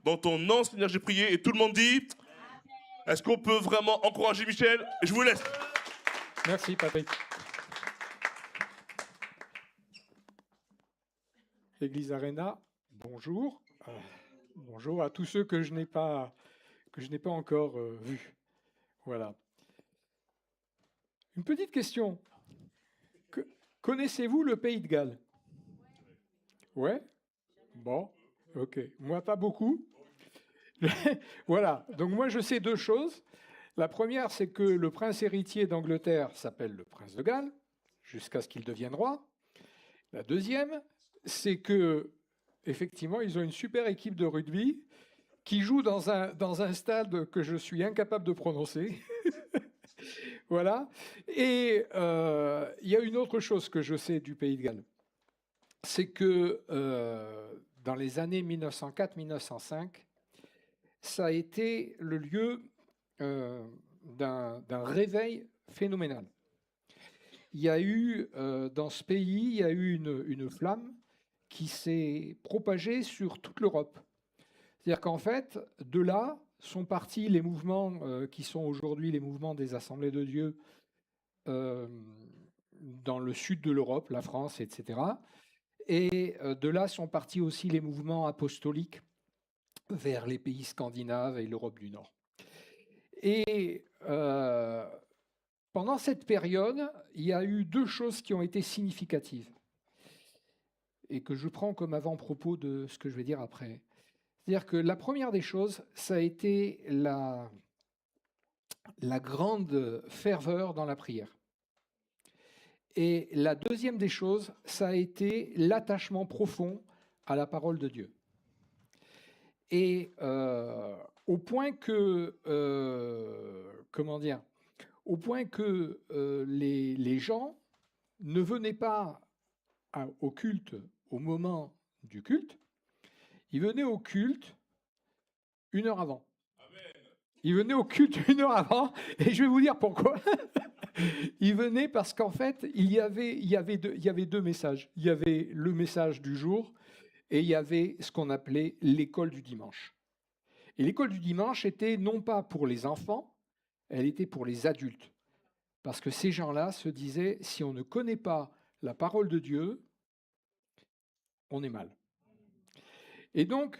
dans ton an, Seigneur, j'ai prié. Et tout le monde dit, est-ce qu'on peut vraiment encourager Michel? Je vous laisse. Merci, Patrick. Église Arena, bonjour. Bonjour à tous ceux que je n'ai pas encore vus. Voilà. Une petite question. Connaissez-vous le Pays de Galles? Ouais? Bon, ok. Moi, pas beaucoup. Voilà. Donc moi, je sais deux choses. La première, c'est que le prince héritier d'Angleterre s'appelle le prince de Galles, jusqu'à ce qu'il devienne roi. La deuxième, c'est que effectivement, ils ont une super équipe de rugby qui joue dans un stade que je suis incapable de prononcer. Voilà. Et il y a une autre chose que je sais du Pays de Galles, c'est que dans les années 1904-1905, ça a été le lieu d'un réveil phénoménal. Il y a eu, dans ce pays, il y a eu une flamme qui s'est propagée sur toute l'Europe. C'est-à-dire qu'en fait, de là sont partis les mouvements qui sont aujourd'hui les mouvements des Assemblées de Dieu dans le sud de l'Europe, la France, etc. Et de là sont partis aussi les mouvements apostoliques vers les pays scandinaves et l'Europe du Nord. Et pendant cette période, il y a eu deux choses qui ont été significatives et que je prends comme avant-propos de ce que je vais dire après. C'est-à-dire que la première des choses, ça a été la grande ferveur dans la prière. Et la deuxième des choses, ça a été l'attachement profond à la parole de Dieu. Et au point que, au point que les gens ne venaient pas au culte au moment du culte, ils venaient au culte 1 heure avant. Ils venaient au culte 1 heure avant, et je vais vous dire pourquoi. Ils venaient parce qu'en fait, il y avait deux messages. Il y avait le message du jour, et il y avait ce qu'on appelait l'école du dimanche. Et l'école du dimanche était non pas pour les enfants, elle était pour les adultes. Parce que ces gens-là se disaient, si on ne connaît pas la parole de Dieu, on est mal. Et donc,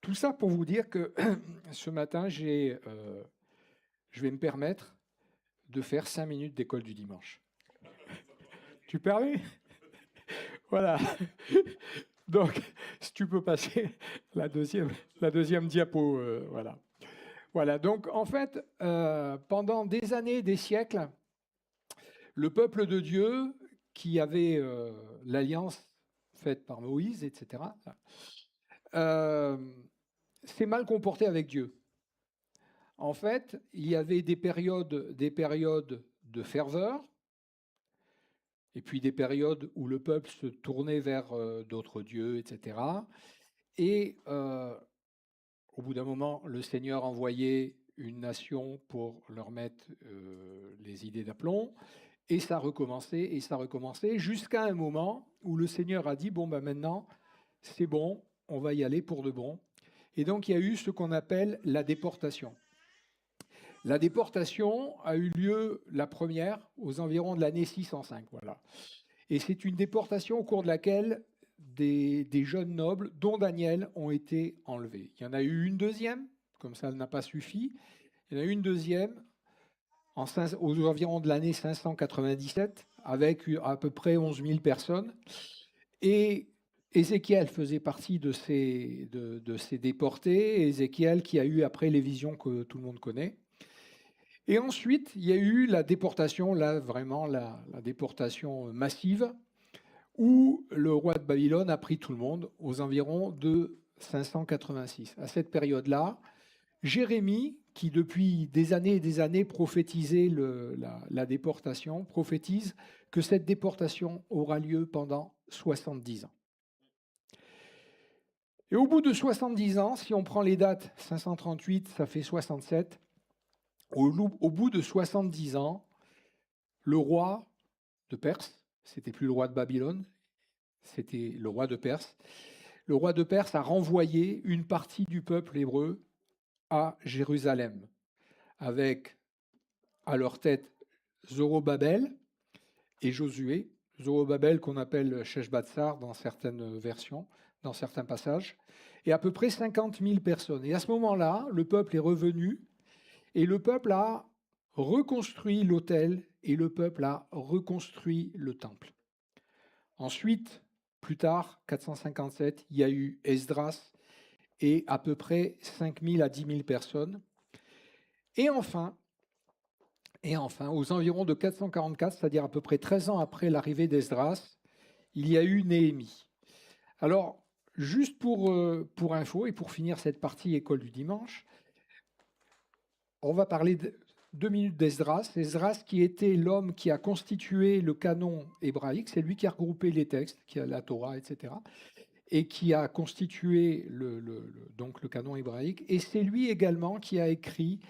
tout ça pour vous dire que ce matin, je vais me permettre de faire 5 minutes d'école du dimanche. Tu permets? Voilà. Donc, si tu peux passer la deuxième diapo, voilà. Voilà, donc en fait, pendant des années, des siècles, le peuple de Dieu, qui avait l'alliance faite par Moïse, etc., s'est mal comporté avec Dieu. En fait, il y avait des périodes de ferveur, et puis des périodes où le peuple se tournait vers d'autres dieux, etc. Et au bout d'un moment, le Seigneur envoyait une nation pour leur mettre les idées d'aplomb, et ça recommençait, jusqu'à un moment où le Seigneur a dit, bon, ben maintenant, c'est bon, on va y aller pour de bon. Et donc, il y a eu ce qu'on appelle la déportation. La déportation a eu lieu, la première, aux environs de l'année 605. Voilà. Et c'est une déportation au cours de laquelle des jeunes nobles, dont Daniel, ont été enlevés. Il y en a eu une deuxième, comme ça n'a pas suffi. Il y en a eu une deuxième aux environs de l'année 597, avec à peu près 11 000 personnes. Et Ézéchiel faisait partie de ces déportés. Ézéchiel qui a eu après les visions que tout le monde connaît. Et ensuite, il y a eu la déportation, là vraiment la déportation massive, où le roi de Babylone a pris tout le monde aux environs de 586. À cette période-là, Jérémie, qui depuis des années et des années prophétisait la déportation, prophétise que cette déportation aura lieu pendant 70 ans. Et au bout de 70 ans, si on prend les dates, 538, ça fait 67, au bout de 70 ans, le roi de Perse, c'était plus le roi de Babylone, c'était le roi de Perse, le roi de Perse a renvoyé une partie du peuple hébreu à Jérusalem, avec à leur tête Zorobabel et Josué. Zorobabel qu'on appelle Sheshbatsar dans certaines versions, dans certains passages, et à peu près 50 000 personnes. Et à ce moment-là, le peuple est revenu, et le peuple a reconstruit l'autel, et le peuple a reconstruit le temple. Ensuite, plus tard, 457, il y a eu Esdras, et à peu près 5 000 à 10 000 personnes. Et enfin, aux environs de 444, c'est-à-dire à peu près 13 ans après l'arrivée d'Esdras, il y a eu Néhémie. Alors, juste pour info et pour finir cette partie école du dimanche, on va parler 2 minutes d'Esdras. Esdras qui était l'homme qui a constitué le canon hébraïque, c'est lui qui a regroupé les textes, qui a la Torah, etc., et qui a constitué donc le canon hébraïque. Et c'est lui également qui a écrit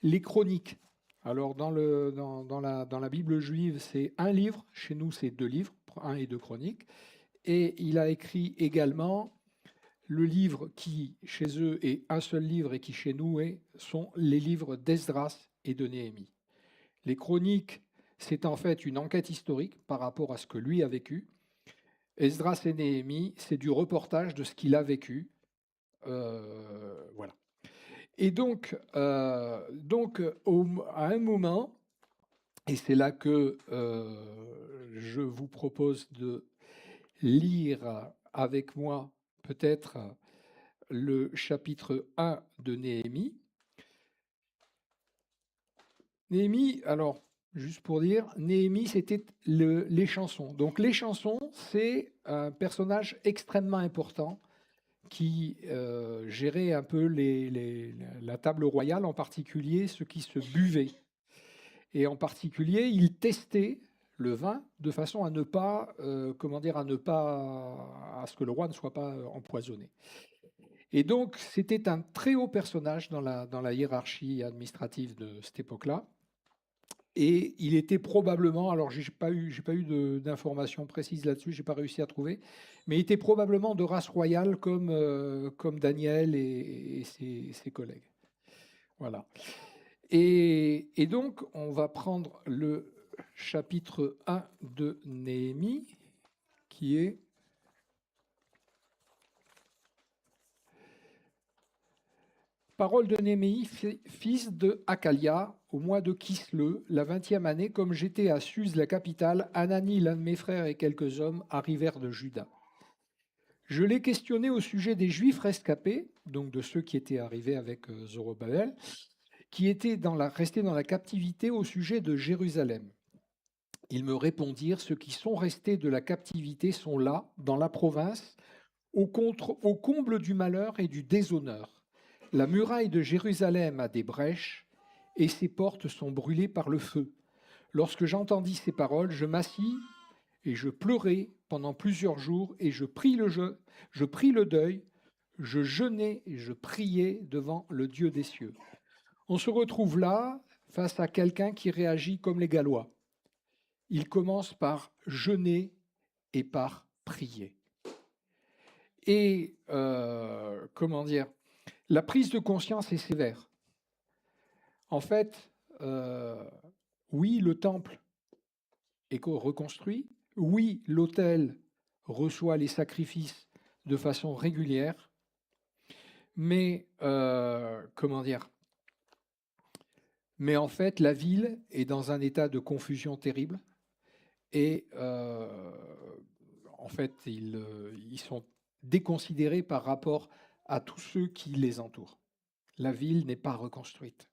les chroniques. Alors, dans la Bible juive, c'est un livre. Chez nous, c'est 2 livres, 1 et 2 chroniques. Et il a écrit également le livre qui, chez eux, est un seul livre et qui, chez nous, sont les livres d'Esdras et de Néhémie. Les chroniques, c'est en fait une enquête historique par rapport à ce que lui a vécu. Esdras et Néhémie, c'est du reportage de ce qu'il a vécu. Voilà. Et donc à un moment, et c'est là que je vous propose de lire avec moi peut-être le chapitre 1 de Néhémie. Néhémie, alors, juste pour dire, Néhémie, c'était les chansons. Donc les chansons, c'est un personnage extrêmement important qui gérait un peu la table royale, en particulier ce qui se buvait. Et en particulier, il testait le vin de façon à ne pas, à ce que le roi ne soit pas empoisonné. Et donc, c'était un très haut personnage dans la hiérarchie administrative de cette époque-là. Et il était probablement, alors j'ai pas eu d'informations précises là-dessus, j'ai pas réussi à trouver, mais il était probablement de race royale comme Daniel et ses collègues. Voilà. Et donc, on va prendre le chapitre 1 de Néhémie, qui est Parole de Néhémie, fils de Hakalia, au mois de Kisleu, la 20e année, comme j'étais à Suse, la capitale, Anani, l'un de mes frères et quelques hommes arrivèrent de Juda. Je l'ai questionné au sujet des Juifs rescapés, donc de ceux qui étaient arrivés avec Zorobabel, qui étaient restés dans la captivité au sujet de Jérusalem. Ils me répondirent, ceux qui sont restés de la captivité sont là, dans la province, au comble du malheur et du déshonneur. La muraille de Jérusalem a des brèches et ses portes sont brûlées par le feu. Lorsque j'entendis ces paroles, je m'assis et je pleurai pendant plusieurs jours et je pris le deuil, je jeûnai et je priai devant le Dieu des cieux. On se retrouve là face à quelqu'un qui réagit comme les Gallois. Il commence par jeûner et par prier. Et la prise de conscience est sévère. En fait, oui, le temple est reconstruit. Oui, l'autel reçoit les sacrifices de façon régulière. Mais, mais en fait, la ville est dans un état de confusion terrible. Et en fait, ils sont déconsidérés par rapport à tous ceux qui les entourent. La ville n'est pas reconstruite.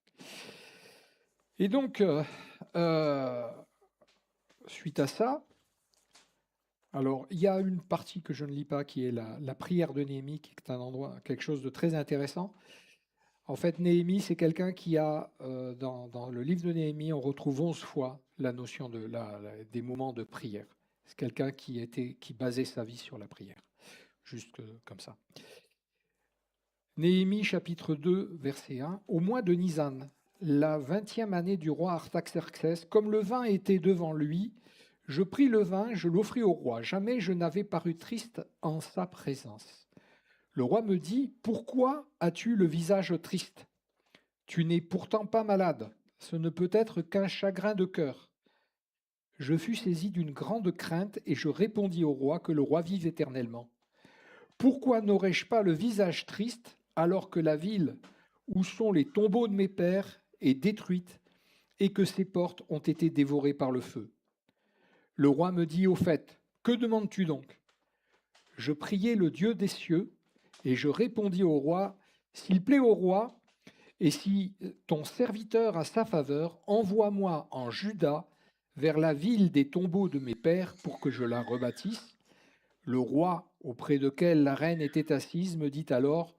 Et donc, suite à ça, alors il y a une partie que je ne lis pas qui est la prière de Néhémie, qui est quelque chose de très intéressant. En fait, Néhémie, c'est quelqu'un qui a, dans le livre de Néhémie, on retrouve 11 fois la notion des moments de prière. C'est quelqu'un qui basait sa vie sur la prière, juste comme ça. Néhémie chapitre 2, verset 1. Au mois de Nisan, la 20e année du roi Artaxerxès, comme le vin était devant lui, je pris le vin, je l'offris au roi. Jamais je n'avais paru triste en sa présence. Le roi me dit, « Pourquoi as-tu le visage triste? Tu n'es pourtant pas malade, ce ne peut être qu'un chagrin de cœur. » Je fus saisi d'une grande crainte et je répondis au roi que le roi vive éternellement. Pourquoi n'aurais-je pas le visage triste alors que la ville où sont les tombeaux de mes pères est détruite et que ses portes ont été dévorées par le feu? Le roi me dit, au fait, que demandes-tu donc? Je priai le Dieu des cieux et je répondis au roi, s'il plaît au roi et si ton serviteur a sa faveur, envoie-moi en Juda vers la ville des tombeaux de mes pères pour que je la rebâtisse. Le roi, auprès duquel la reine était assise, me dit alors,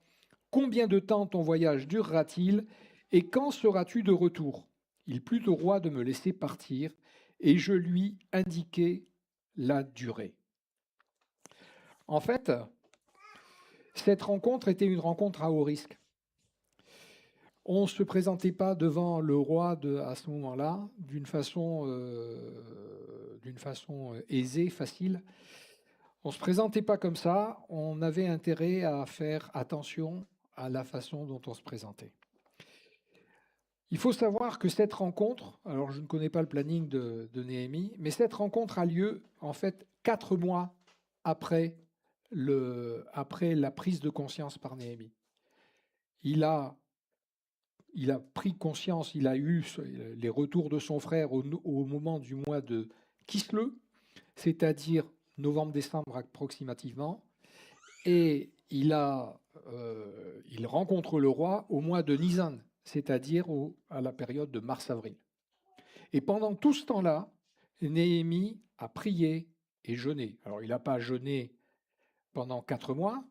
combien de temps ton voyage durera-t-il et quand seras-tu de retour? Il plut au roi de me laisser partir et je lui indiquai la durée. En fait, cette rencontre était une rencontre à haut risque. On ne se présentait pas devant le roi à ce moment-là d'une façon aisée, facile. On ne se présentait pas comme ça. On avait intérêt à faire attention à la façon dont on se présentait. Il faut savoir que cette rencontre, alors je ne connais pas le planning de Néhémie, mais cette rencontre a lieu en fait 4 mois après la prise de conscience par Néhémie. Il a pris conscience, il a eu les retours de son frère au moment du mois de Kislev, c'est-à-dire novembre-décembre approximativement, et il rencontre le roi au mois de Nisan, c'est-à-dire à la période de mars-avril. Et pendant tout ce temps-là, Néhémie a prié et jeûné. Alors il n'a pas jeûné pendant 4 mois,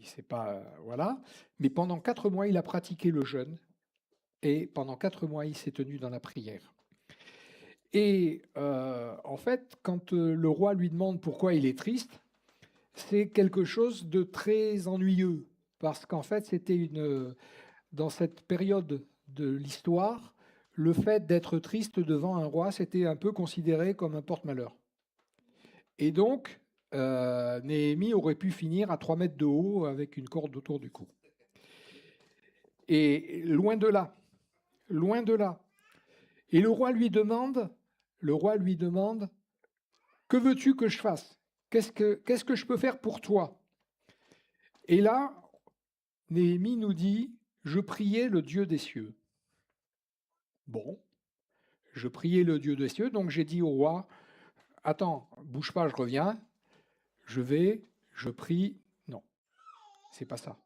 il sait pas, voilà. Mais pendant 4 mois, il a pratiqué le jeûne et pendant 4 mois, il s'est tenu dans la prière. Et en fait, quand le roi lui demande pourquoi il est triste, c'est quelque chose de très ennuyeux parce qu'en fait, dans cette période de l'histoire, le fait d'être triste devant un roi, c'était un peu considéré comme un porte-malheur. Et donc, Néhémie aurait pu finir à 3 mètres de haut avec une corde autour du cou. Et loin de là, loin de là. Et le roi lui demande, que veux-tu que je fasse? Qu'est-ce que je peux faire pour toi? Et là, Néhémie nous dit, je priais le Dieu des cieux. Bon, je priais le Dieu des cieux, donc j'ai dit au roi, attends, bouge pas, je reviens. Je prie. Non, c'est pas ça.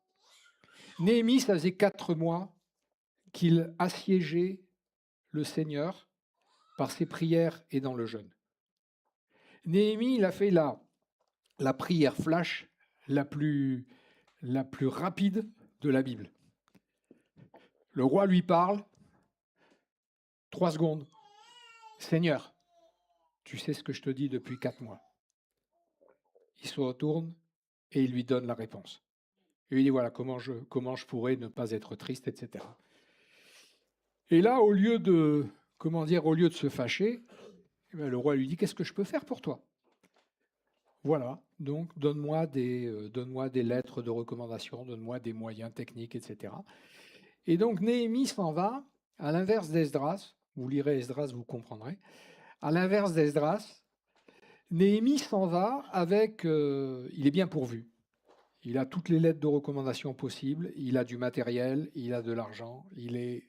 Néhémie, ça faisait 4 mois qu'il assiégeait le Seigneur par ses prières et dans le jeûne. Néhémie, il a fait la prière flash la plus rapide de la Bible. Le roi lui parle, 3 secondes. Seigneur, tu sais ce que je te dis depuis 4 mois. Il se retourne et il lui donne la réponse. Et il dit, voilà, comment je pourrais ne pas être triste, etc. Et là, au lieu de se fâcher, le roi lui dit, qu'est-ce que je peux faire pour toi? Voilà, donc donne-moi des lettres de recommandation, donne-moi des moyens techniques, etc. Et donc Néhémie s'en va, à l'inverse d'Esdras, vous lirez Esdras, vous comprendrez, à l'inverse d'Esdras, Néhémie s'en va avec, il est bien pourvu. Il a toutes les lettres de recommandation possibles, il a du matériel, il a de l'argent, il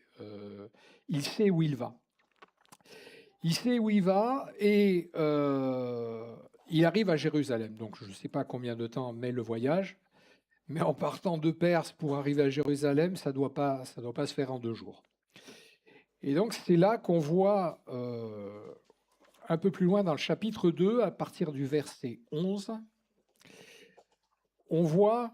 sait où il va. Il sait où il va et il arrive à Jérusalem. Donc je ne sais pas combien de temps met le voyage, mais en partant de Perse pour arriver à Jérusalem, ça doit pas se faire en 2 jours. Et donc c'est là qu'on voit un peu plus loin dans le chapitre 2, à partir du verset 11, on voit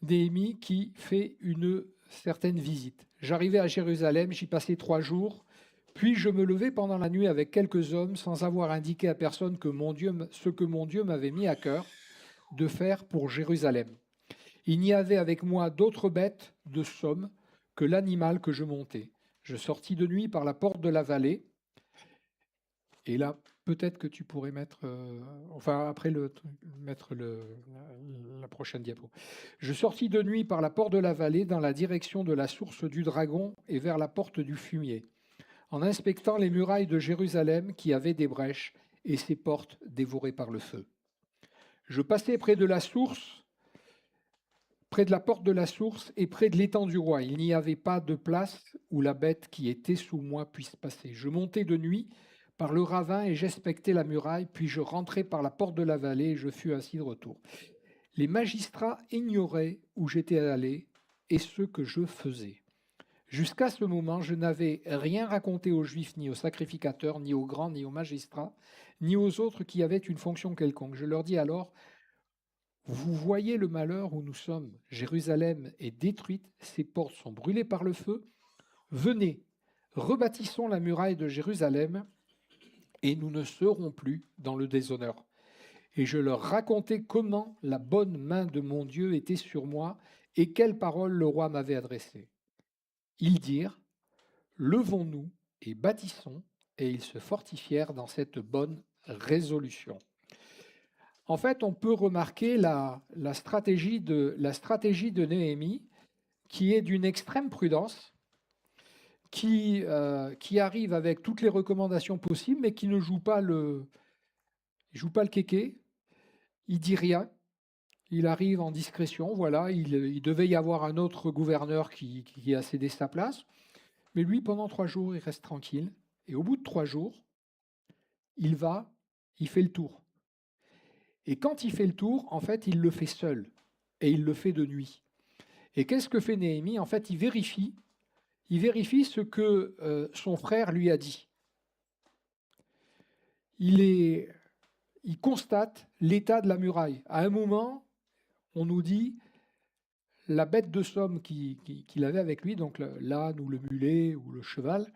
Néhémie qui fait une certaine visite. J'arrivais à Jérusalem, j'y passais 3 jours, puis je me levai pendant la nuit avec quelques hommes sans avoir indiqué à personne ce que mon Dieu m'avait mis à cœur de faire pour Jérusalem. Il n'y avait avec moi d'autres bêtes de somme que l'animal que je montais. Je sortis de nuit par la porte de la vallée. Et là, peut-être que tu pourrais mettre, enfin après mettre la prochaine diapo. Je sortis de nuit par la porte de la vallée dans la direction de la source du dragon et vers la porte du fumier, en inspectant les murailles de Jérusalem qui avaient des brèches et ses portes dévorées par le feu. Je passai près de la source, près de la porte de la source et près de l'étang du roi. Il n'y avait pas de place où la bête qui était sous moi puisse passer. Je montai de nuit par le ravin et j'inspectai la muraille, puis je rentrai par la porte de la vallée et je fus ainsi de retour. Les magistrats ignoraient où j'étais allé et ce que je faisais. Jusqu'à ce moment, je n'avais rien raconté aux Juifs, ni aux sacrificateurs, ni aux grands, ni aux magistrats, ni aux autres qui avaient une fonction quelconque. Je leur dis alors, vous voyez le malheur où nous sommes. Jérusalem est détruite, ses portes sont brûlées par le feu. Venez, rebâtissons la muraille de Jérusalem et nous ne serons plus dans le déshonneur. Et je leur racontai comment la bonne main de mon Dieu était sur moi et quelles paroles le roi m'avait adressées. Ils dirent, levons-nous et bâtissons, et ils se fortifièrent dans cette bonne résolution. En fait, on peut remarquer la stratégie de Néhémie, qui est d'une extrême prudence, qui arrive avec toutes les recommandations possibles, mais qui ne joue pas le kéké. Il dit rien. Il arrive en discrétion. Voilà, il devait y avoir un autre gouverneur qui a cédé sa place. Mais lui, pendant 3 jours, il reste tranquille. Et au bout de 3 jours, il fait le tour. Et quand il fait le tour, en fait, il le fait seul. Et il le fait de nuit. Et qu'est-ce que fait Néhémie? En fait, il vérifie ce que son frère lui a dit. Il constate l'état de la muraille. À un moment, on nous dit, la bête de somme qu'il avait avec lui, donc l'âne ou le mulet ou le cheval,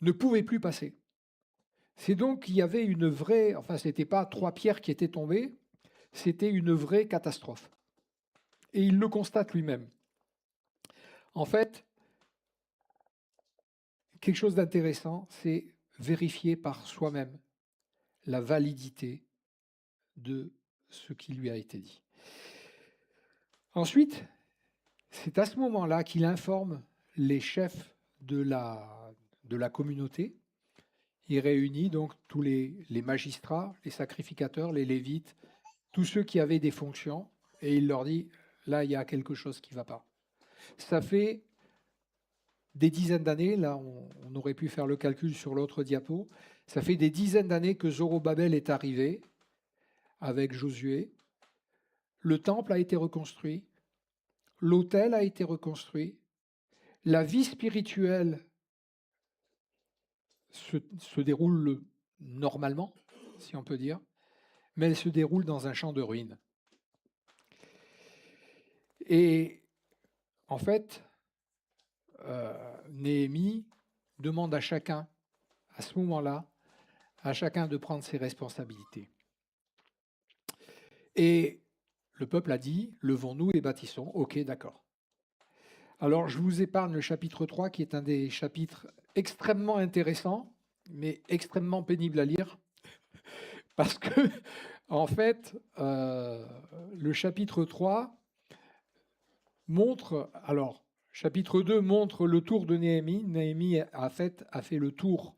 ne pouvait plus passer. C'est donc qu'il y avait une vraie, enfin ce n'était pas 3 pierres qui étaient tombées, c'était une vraie catastrophe. Et il le constate lui-même. En fait, quelque chose d'intéressant, c'est vérifier par soi-même la validité de ce qui lui a été dit. Ensuite, c'est à ce moment-là qu'il informe les chefs de la communauté. Il réunit donc tous les magistrats, les sacrificateurs, les lévites, tous ceux qui avaient des fonctions, et il leur dit, là, il y a quelque chose qui ne va pas. Ça fait des dizaines d'années, là, on aurait pu faire le calcul sur l'autre diapo, ça fait des dizaines d'années que Zorobabel est arrivé avec Josué. Le temple a été reconstruit, l'autel a été reconstruit, la vie spirituelle se déroule normalement, si on peut dire, mais elle se déroule dans un champ de ruines. Et en fait, Néhémie demande à chacun, à ce moment-là, à chacun de prendre ses responsabilités. Et le peuple a dit, levons-nous et bâtissons. Ok, d'accord. Alors, je vous épargne le chapitre 3, qui est un des chapitres extrêmement intéressants, mais extrêmement pénible à lire, parce que, en fait, le chapitre 3 montre, alors, chapitre 2 montre le tour de Néhémie. Néhémie a fait le tour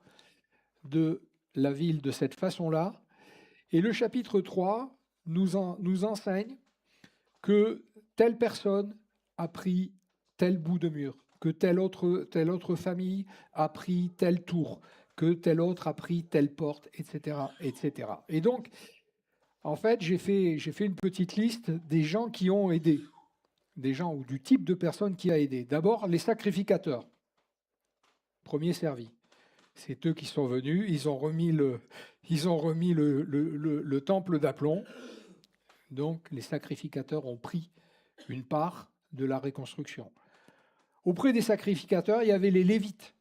de la ville de cette façon-là. Et le chapitre 3 nous enseigne que telle personne a pris tel bout de mur, que telle autre famille a pris tel tour, que tel autre a pris telle porte, etc., etc. Et donc, en fait, j'ai fait une petite liste des gens qui ont aidé, des gens ou du type de personne qui a aidé. D'abord, les sacrificateurs, premier servi. C'est eux qui sont venus, ils ont remis le temple d'Apollon. Donc, les sacrificateurs ont pris une part de la reconstruction. Auprès des sacrificateurs, il y avait les Lévites.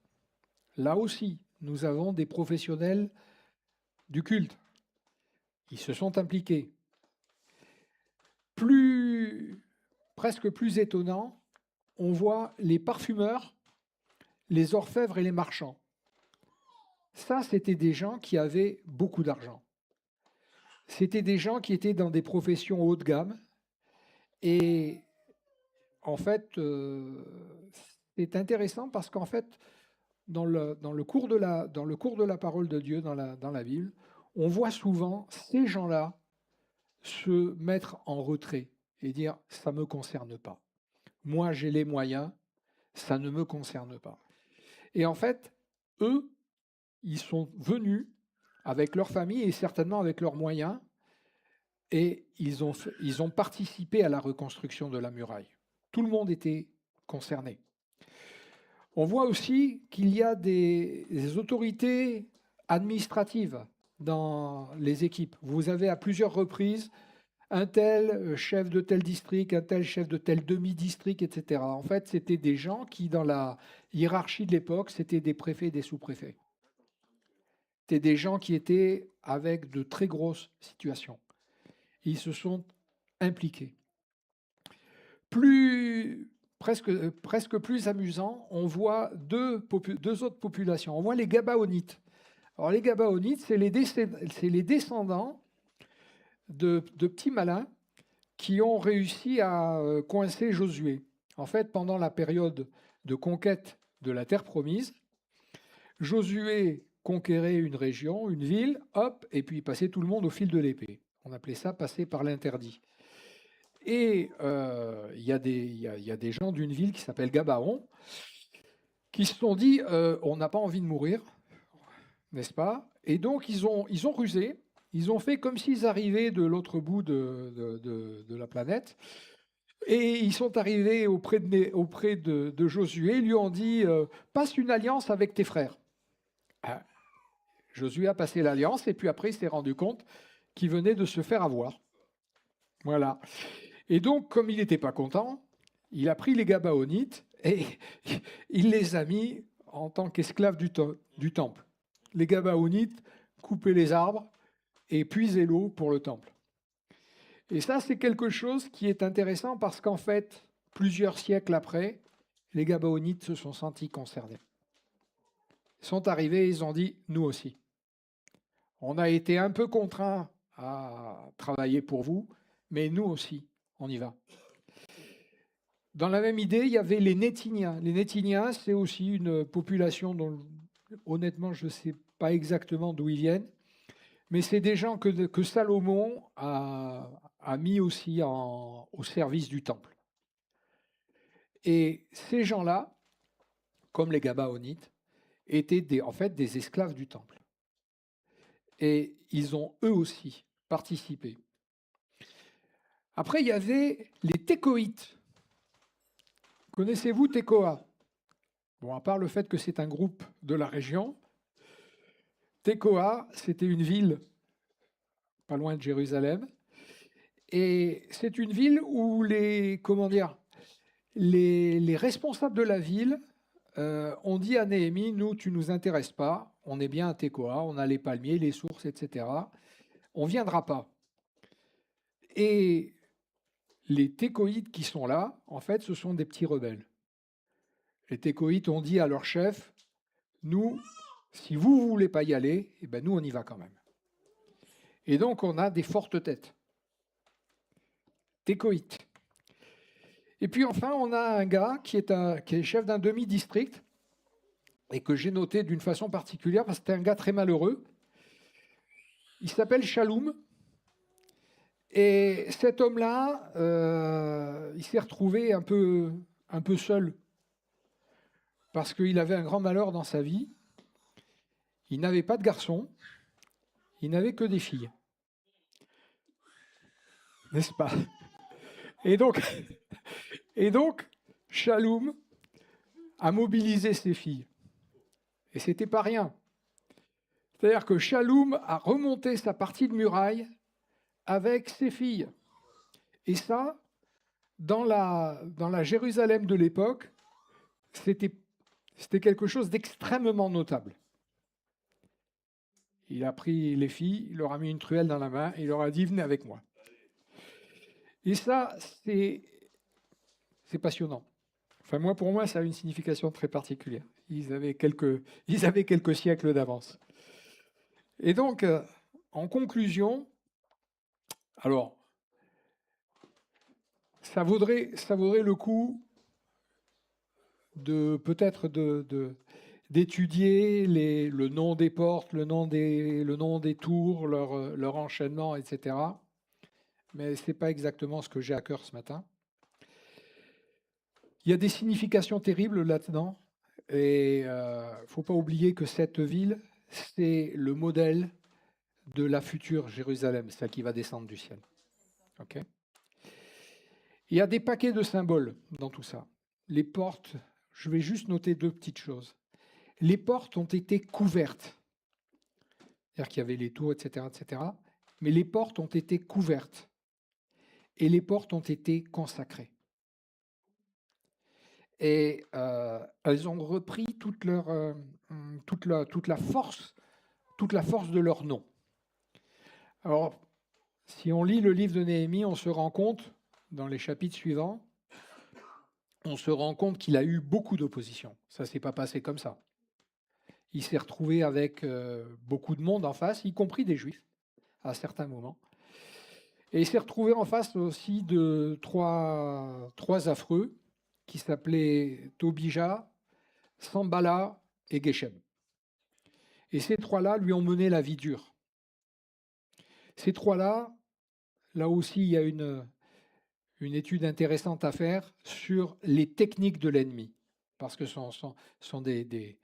Là aussi, nous avons des professionnels du culte. Ils se sont impliqués. Presque plus étonnant, on voit les parfumeurs, les orfèvres et les marchands. Ça, c'était des gens qui avaient beaucoup d'argent. C'était des gens qui étaient dans des professions haut de gamme. Et en fait, c'est intéressant parce qu'en fait, dans le cours de la parole de Dieu, dans la Bible, on voit souvent ces gens-là se mettre en retrait et dire « ça ne me concerne pas. Moi, j'ai les moyens, ça ne me concerne pas. » Et en fait, eux, ils sont venus avec leur famille et certainement avec leurs moyens et ils ont participé à la reconstruction de la muraille. Tout le monde était concerné. On voit aussi qu'il y a des autorités administratives dans les équipes. Vous avez à plusieurs reprises un tel chef de tel district, un tel chef de tel demi-district, etc. En fait, c'était des gens qui, dans la hiérarchie de l'époque, c'était des préfets et des sous-préfets. C'était des gens qui étaient avec de très grosses situations. Ils se sont impliqués. Presque plus amusant, on voit deux autres populations. On voit les Gabaonites. Alors les Gabaonites, c'est les descendants de petits malins qui ont réussi à coincer Josué. En fait, pendant la période de conquête de la terre promise, Josué conquérait une région, une ville, hop, et puis il passait tout le monde au fil de l'épée. On appelait ça passer par l'interdit. Et il y a des gens d'une ville qui s'appelle Gabaon qui se sont dit on n'a pas envie de mourir, n'est-ce pas? Et donc ils ont rusé, ils ont fait comme s'ils arrivaient de l'autre bout de la planète. Et ils sont arrivés auprès de Josué, ils lui ont dit passe une alliance avec tes frères. Ah, Josué a passé l'alliance et puis après il s'est rendu compte qu'il venait de se faire avoir. Voilà. Et donc, comme il n'était pas content, il a pris les Gabaonites et il les a mis en tant qu'esclaves du temple. Les Gabaonites coupaient les arbres et puisaient l'eau pour le temple. Et ça, c'est quelque chose qui est intéressant parce qu'en fait, plusieurs siècles après, les Gabaonites se sont sentis concernés. Ils sont arrivés et ils ont dit, nous aussi. On a été un peu contraints à travailler pour vous, mais nous aussi, on y va. Dans la même idée, il y avait les Nétiniens. Les Nétiniens, c'est aussi une population dont, honnêtement, je ne sais pas exactement d'où ils viennent, mais c'est des gens que Salomon a mis aussi au service du temple. Et ces gens-là, comme les Gabaonites, étaient en fait des esclaves du temple. Et ils ont eux aussi participé. Après, il y avait les Técoïtes. Connaissez-vous Tekoa? Bon, à part le fait que c'est un groupe de la région, Tekoa, c'était une ville pas loin de Jérusalem. Et c'est une ville où les responsables de la ville ont dit à Néhémie, nous, tu ne nous intéresses pas, on est bien à Tekoa, on a les palmiers, les sources, etc. On ne viendra pas. Et les Técoïtes qui sont là, en fait, ce sont des petits rebelles. Les Técoïtes ont dit à leur chef, nous, si vous ne voulez pas y aller, eh ben nous, on y va quand même. Et donc, on a des fortes têtes. Técoïtes. Et puis enfin, on a un gars qui est chef d'un demi-district et que j'ai noté d'une façon particulière parce que c'était un gars très malheureux. Il s'appelle Shaloum. Et cet homme-là, il s'est retrouvé un peu seul parce qu'il avait un grand malheur dans sa vie. Il n'avait pas de garçon, il n'avait que des filles. N'est-ce pas? Et donc, Shaloum a mobilisé ses filles. Et c'était pas rien. C'est-à-dire que Shaloum a remonté sa partie de muraille avec ses filles. Et ça, dans la Jérusalem de l'époque, c'était quelque chose d'extrêmement notable. Il a pris les filles, il leur a mis une truelle dans la main et il leur a dit « venez avec moi ». Et ça, c'est passionnant. Enfin, pour moi, ça a une signification très particulière. ils avaient quelques siècles d'avance. Et donc, en conclusion, alors, ça vaudrait le coup de peut-être d'étudier le nom des portes, le nom des tours, leur enchaînement, etc. Mais ce n'est pas exactement ce que j'ai à cœur ce matin. Il y a des significations terribles là-dedans. Et il ne faut pas oublier que cette ville, c'est le modèle de la future Jérusalem, celle qui va descendre du ciel. Okay. Il y a des paquets de symboles dans tout ça. Les portes, je vais juste noter deux petites choses. Les portes ont été couvertes. C'est-à-dire qu'il y avait les tours, etc., etc. Mais les portes ont été couvertes. Et les portes ont été consacrées. Et elles ont repris toute la force de leur nom. Alors, si on lit le livre de Néhémie, on se rend compte, dans les chapitres suivants, on se rend compte qu'il a eu beaucoup d'opposition. Ça ne s'est pas passé comme ça. Il s'est retrouvé avec beaucoup de monde en face, y compris des Juifs, à certains moments. Et il s'est retrouvé en face aussi de trois affreux qui s'appelaient Tobija, Sambala et Geshem. Et ces trois-là lui ont mené la vie dure. Ces trois-là, là aussi, il y a une étude intéressante à faire sur les techniques de l'ennemi, parce que ce sont des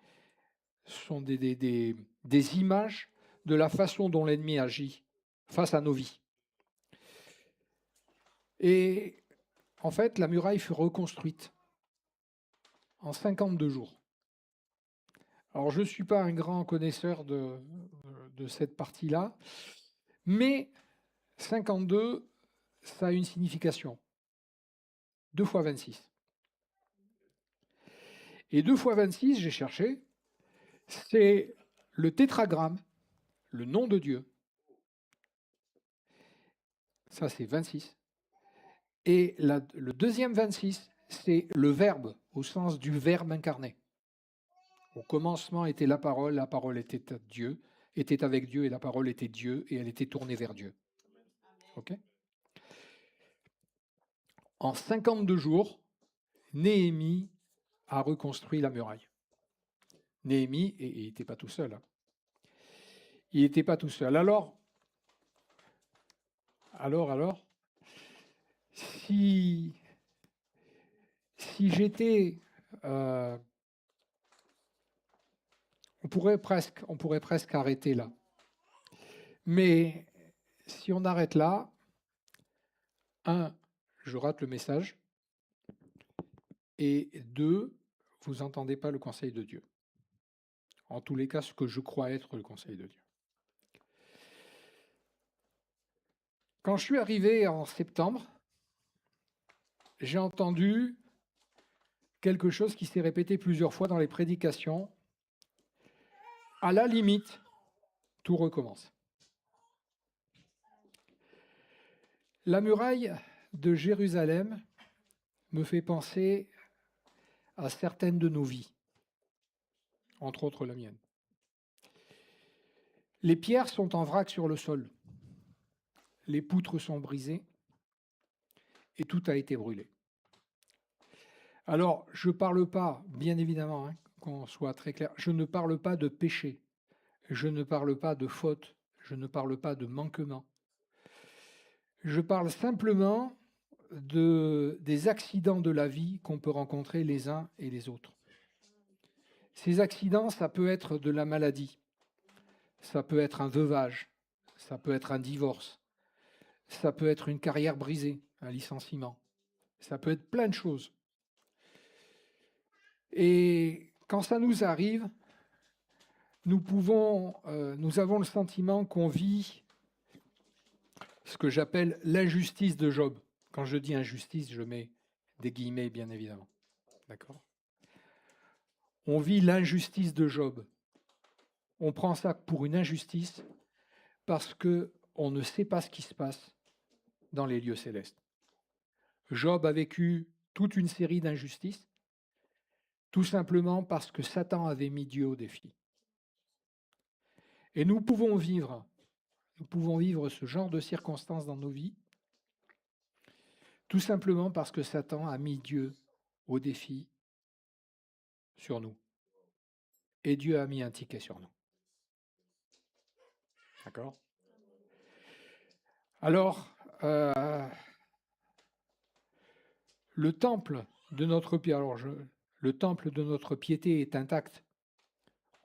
images de la façon dont l'ennemi agit face à nos vies. Et en fait, la muraille fut reconstruite en 52 jours. Alors, je ne suis pas un grand connaisseur de cette partie-là, mais 52, ça a une signification. 2 fois 26. Et 2 fois 26, j'ai cherché, c'est le tétragramme, le nom de Dieu. Ça, c'est 26. Et le deuxième 26, c'est le verbe, au sens du verbe incarné. Au commencement était la parole était Dieu, était avec Dieu, et la parole était Dieu, et elle était tournée vers Dieu. Ok ? En 52 jours, Néhémie a reconstruit la muraille. Néhémie, et il n'était pas tout seul. Hein. Il n'était pas tout seul. Alors, si j'étais... on pourrait presque arrêter là. Mais si on arrête là, je rate le message. Et 2, vous n'entendez pas le conseil de Dieu. En tous les cas, ce que je crois être le conseil de Dieu. Quand je suis arrivé en septembre, j'ai entendu quelque chose qui s'est répété plusieurs fois dans les prédications. À la limite, tout recommence. La muraille de Jérusalem me fait penser à certaines de nos vies, entre autres la mienne. Les pierres sont en vrac sur le sol, les poutres sont brisées et tout a été brûlé. Alors, je ne parle pas, bien évidemment, qu'on soit très clair, je ne parle pas de péché, je ne parle pas de faute, je ne parle pas de manquement. Je parle simplement des accidents de la vie qu'on peut rencontrer les uns et les autres. Ces accidents, ça peut être de la maladie, ça peut être un veuvage, ça peut être un divorce, ça peut être une carrière brisée, un licenciement, ça peut être plein de choses. Et quand ça nous arrive, nous avons le sentiment qu'on vit ce que j'appelle l'injustice de Job. Quand je dis injustice, je mets des guillemets, bien évidemment. D'accord ? On vit l'injustice de Job. On prend ça pour une injustice parce qu'on ne sait pas ce qui se passe dans les lieux célestes. Job a vécu toute une série d'injustices. Tout simplement parce que Satan avait mis Dieu au défi. Et nous pouvons vivre ce genre de circonstances dans nos vies, tout simplement parce que Satan a mis Dieu au défi sur nous. Et Dieu a mis un ticket sur nous. D'accord? Alors, le temple de notre piété, le temple de notre piété est intact.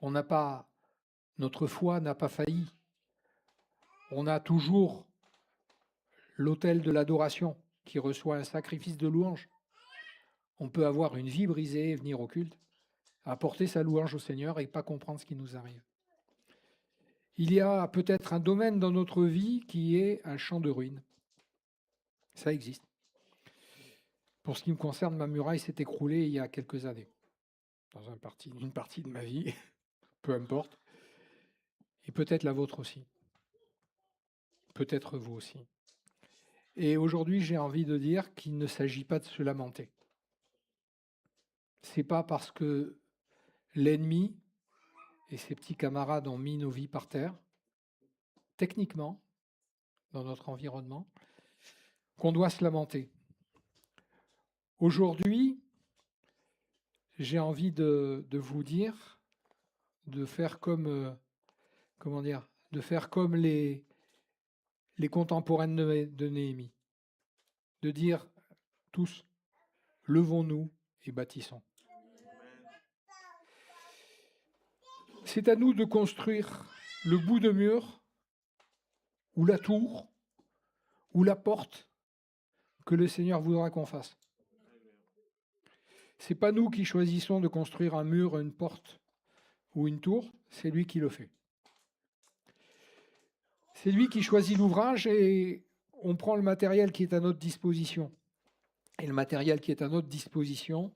Notre foi n'a pas failli. On a toujours l'autel de l'adoration qui reçoit un sacrifice de louange. On peut avoir une vie brisée et venir au culte, apporter sa louange au Seigneur et pas comprendre ce qui nous arrive. Il y a peut-être un domaine dans notre vie qui est un champ de ruines. Ça existe. Pour ce qui me concerne, ma muraille s'est écroulée il y a quelques années, dans une partie de ma vie, peu importe, et peut-être la vôtre aussi, peut-être vous aussi. Et aujourd'hui, j'ai envie de dire qu'il ne s'agit pas de se lamenter. C'est pas parce que l'ennemi et ses petits camarades ont mis nos vies par terre, techniquement, dans notre environnement, qu'on doit se lamenter. Aujourd'hui, j'ai envie de vous dire de faire comme, de faire comme les contemporains de Néhémie, de dire tous, levons-nous et bâtissons. C'est à nous de construire le bout de mur, ou la tour, ou la porte que le Seigneur voudra qu'on fasse. C'est pas nous qui choisissons de construire un mur, une porte ou une tour, c'est lui qui le fait. C'est lui qui choisit l'ouvrage et on prend le matériel qui est à notre disposition. Et le matériel qui est à notre disposition,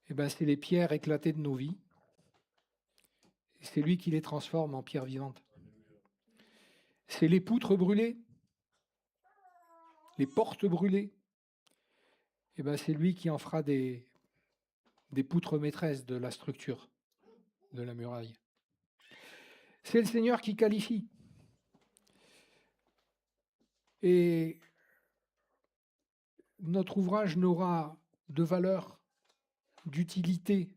c'est les pierres éclatées de nos vies. C'est lui qui les transforme en pierres vivantes. C'est les poutres brûlées, les portes brûlées. C'est lui qui en fera des poutres maîtresses de la structure de la muraille. C'est le Seigneur qui qualifie. Et notre ouvrage n'aura de valeur, d'utilité,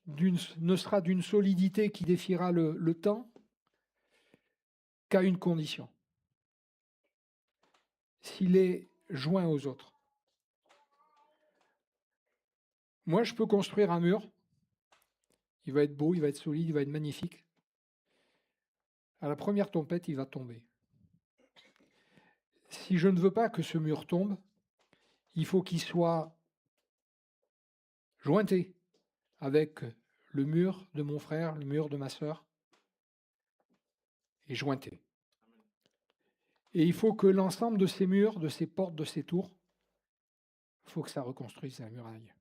ne sera d'une solidité qui défiera le temps qu'à une condition. S'il est joint aux autres. Moi, je peux construire un mur. Il va être beau, il va être solide, il va être magnifique. À la première tempête, il va tomber. Si je ne veux pas que ce mur tombe, il faut qu'il soit jointé avec le mur de mon frère, le mur de ma sœur, et jointé. Et il faut que l'ensemble de ces murs, de ces portes, de ces tours, il faut que ça reconstruise la muraille.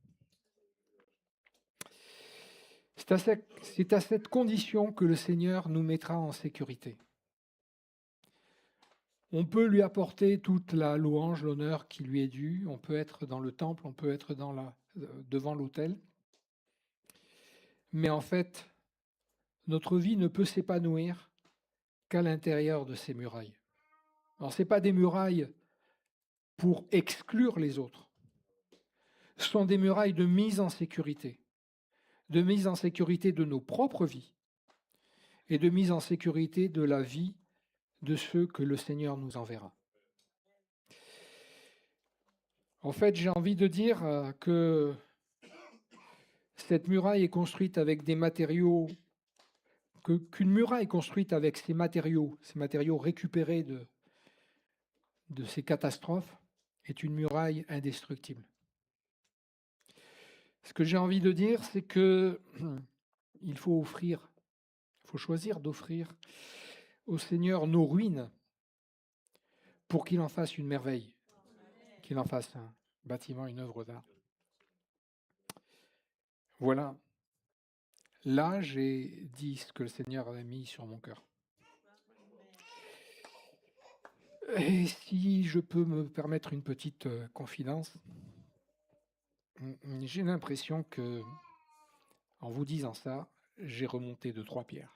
C'est à cette condition que le Seigneur nous mettra en sécurité. On peut lui apporter toute la louange, l'honneur qui lui est dû. On peut être dans le temple, on peut être devant l'autel. Mais en fait, notre vie ne peut s'épanouir qu'à l'intérieur de ces murailles. Alors, ce n'est pas des murailles pour exclure les autres. Ce sont des murailles de mise en sécurité. De mise en sécurité de nos propres vies et de mise en sécurité de la vie de ceux que le Seigneur nous enverra. En fait, j'ai envie de dire que cette muraille est construite avec des matériaux, qu'une muraille construite avec ces matériaux récupérés de ces catastrophes, est une muraille indestructible. Ce que j'ai envie de dire, c'est que il faut choisir d'offrir au Seigneur nos ruines pour qu'il en fasse une merveille, qu'il en fasse un bâtiment, une œuvre d'art. Voilà. Là, j'ai dit ce que le Seigneur avait mis sur mon cœur. Et si je peux me permettre une petite confidence, J'ai l'impression que, en vous disant ça, j'ai remonté 2, 3 pierres.